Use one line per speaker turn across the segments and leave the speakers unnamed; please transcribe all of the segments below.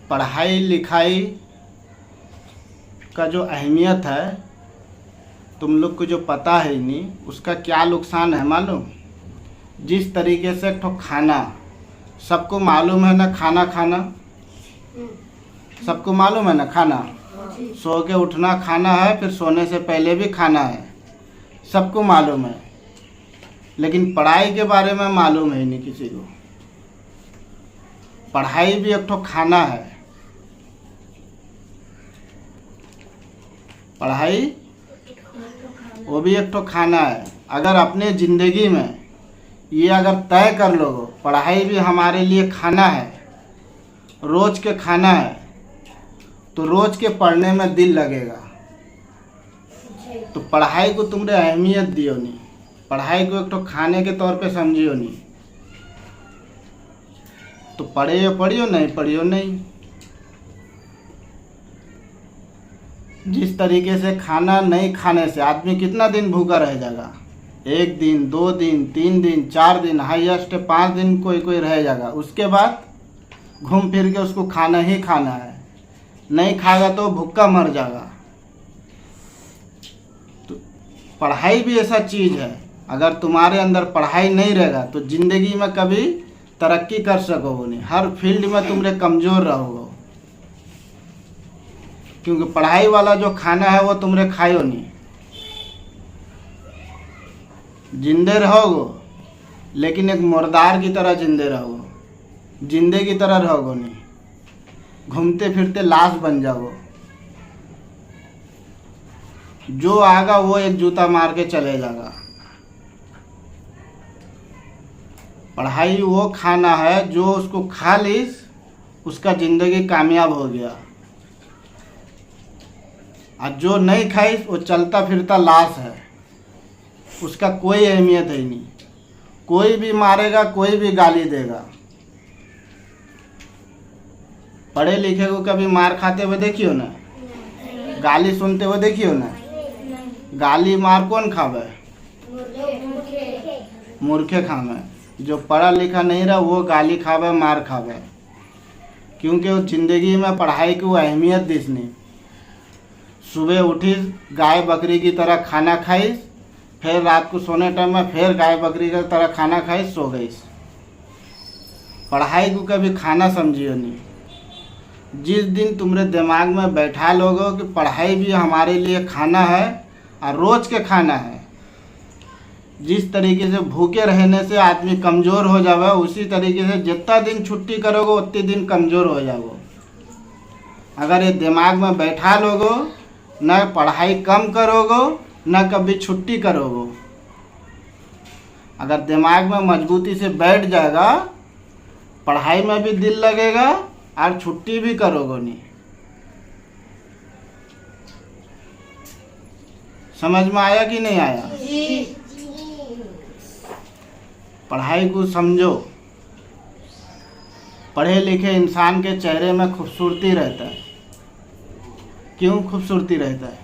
पढ़ाई लिखाई का जो अहमियत है तुम लोग को जो पता है ही नहीं, उसका क्या नुकसान है मालूम। जिस तरीके से एक ठो खाना, सबको मालूम है ना, खाना खाना सबको मालूम है ना, खाना सो के उठना खाना है, फिर सोने से पहले भी खाना है, सबको मालूम है। लेकिन पढ़ाई के बारे में मालूम है नहीं किसी को। पढ़ाई भी एक ठो खाना है। पढ़ाई वो भी एक ठो खाना है। अगर अपने ज़िंदगी में ये अगर तय कर लो पढ़ाई भी हमारे लिए खाना है, रोज़ के खाना है, तो रोज़ के पढ़ने में दिल लगेगा। तो पढ़ाई को तुमने अहमियत दियो नहीं, पढ़ाई को एक तो खाने के तौर पे समझियो नहीं। तो पढ़ियो पढ़ियो, नहीं पढ़ियो नहीं। जिस तरीके से खाना नहीं खाने से आदमी कितना दिन भूखा रह जाएगा, 1 दिन 2 दिन 3 दिन 4 दिन, हाईएस्ट 5 दिन कोई कोई रह जाएगा। उसके बाद घूम फिर के उसको खाना ही खाना है, नहीं खाएगा तो भूखा मर जाएगा। तो पढ़ाई भी ऐसा चीज़ है, अगर तुम्हारे अंदर पढ़ाई नहीं रहेगा तो ज़िंदगी में कभी तरक्की कर सकोगे नहीं। हर फील्ड में तुमरे कमज़ोर रहोगे, क्योंकि पढ़ाई वाला जो खाना है वो तुमरे खायो नहीं। जिंदे रहोगे लेकिन एक मुर्दार की तरह जिंदे रहोगे, जिंदे की तरह रहोगे नहीं, घूमते फिरते लाश बन जाओगे। जो आएगा वो एक जूता मार के चले जाएगा। पढ़ाई वो खाना है जो उसको खा लीस, उसका ज़िंदगी कामयाब हो गया। और जो नहीं खाइस वो चलता फिरता लाश है, उसका कोई अहमियत है नहीं। कोई भी मारेगा, कोई भी गाली देगा। पढ़े लिखे को कभी मार खाते हुए देखियो ना, गाली सुनते हुए देखियो ना। गाली मार कौन खावे? मूर्खे खावे। जो पढ़ा लिखा नहीं रहा वो गाली खावे, मार खावे, क्योंकि वो जिंदगी में पढ़ाई की वो अहमियत दिस नहीं। सुबह उठी गाय बकरी की तरह खाना खाई, फिर रात को सोने टाइम में फिर गाय बकरी की तरह खाना खाई, सो गई। पढ़ाई को कभी खाना समझियो नहीं। जिस दिन तुम्हारे दिमाग में बैठा लोगे कि पढ़ाई भी हमारे लिए खाना है और रोज़ के खाना है, जिस तरीके से भूखे रहने से आदमी कमज़ोर हो जावे, उसी तरीके से जितना दिन छुट्टी करोगे उतने दिन कमज़ोर हो जाओगे। अगर ये दिमाग में बैठा लोगे, न पढ़ाई कम करोगे न कभी छुट्टी करोगे। अगर दिमाग में मजबूती से बैठ जाएगा, पढ़ाई में भी दिल लगेगा और छुट्टी भी करोगे नहीं। समझ में आया कि नहीं आया? पढ़ाई को समझो। पढ़े लिखे इंसान के चेहरे में खूबसूरती रहता है। क्यों खूबसूरती रहता है?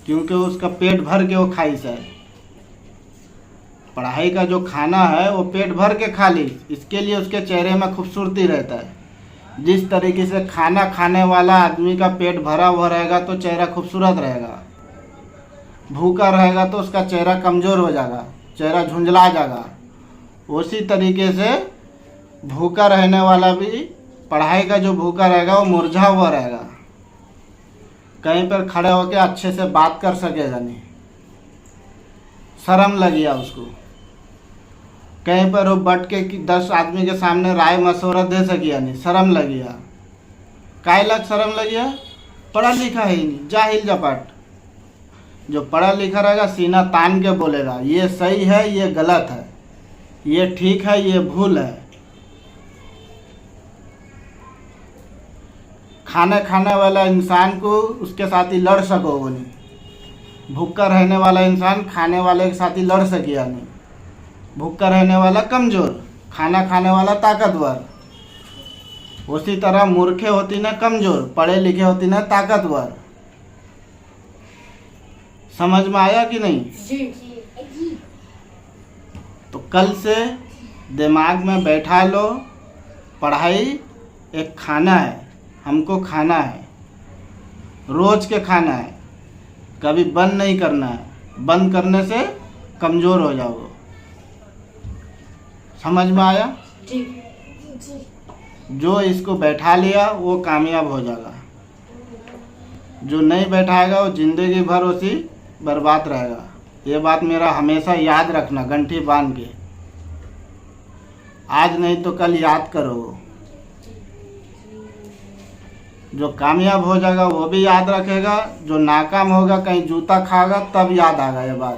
क्योंकि उसका पेट भर के वो खाई है। पढ़ाई का जो खाना है वो पेट भर के खा ली, इसके लिए उसके चेहरे में खूबसूरती रहता है। जिस तरीके से खाना खाने वाला आदमी का पेट भरा हुआ रहेगा तो चेहरा खूबसूरत रहेगा, भूखा रहेगा तो उसका चेहरा कमज़ोर हो जाएगा, चेहरा झुंझला जाएगा। उसी तरीके से भूखा रहने वाला भी, पढ़ाई का जो भूखा रहेगा वो मुरझा हुआ रहेगा, कहीं पर खड़े होकर अच्छे से बात कर सकेगा नहीं, शर्म लगिया उसको। कहीं पर वो बैठ के 10 आदमी के सामने राय मशवरा दे सकिया नहीं, शर्म लगिया। काय लग शर्म लगिया? पढ़ा लिखा ही नहीं, जाहिल जपाट। जो पढ़ा लिखा रहेगा सीना तान के बोलेगा, ये सही है, ये गलत है, ये ठीक है, ये भूल है। खाना खाने वाला इंसान को उसके साथ ही लड़ सकोगे नहीं। भूखा रहने वाला इंसान खाने वाले के साथ ही लड़ सकिया नहीं। भूखा रहने वाला कमज़ोर, खाना खाने वाला ताकतवर। उसी तरह मूर्खे होती ना कमज़ोर, पढ़े लिखे होती ना ताकतवर। समझ में आया कि नहीं? जी। तो कल से दिमाग में बैठा लो, पढ़ाई एक खाना है, हमको खाना है, रोज के खाना है, कभी बंद नहीं करना है। बंद करने से कमज़ोर हो जाओगे। समझ में आया?
जी।
जो इसको बैठा लिया वो कामयाब हो जाएगा, जो नहीं बैठाएगा वो ज़िंदगी भर उसी बर्बाद रहेगा। ये बात मेरा हमेशा याद रखना, गंठी बांध के। आज नहीं तो कल याद करो। जो कामयाब हो जाएगा वो भी याद रखेगा, जो नाकाम होगा कहीं जूता खाएगा तब याद आएगा ये बात।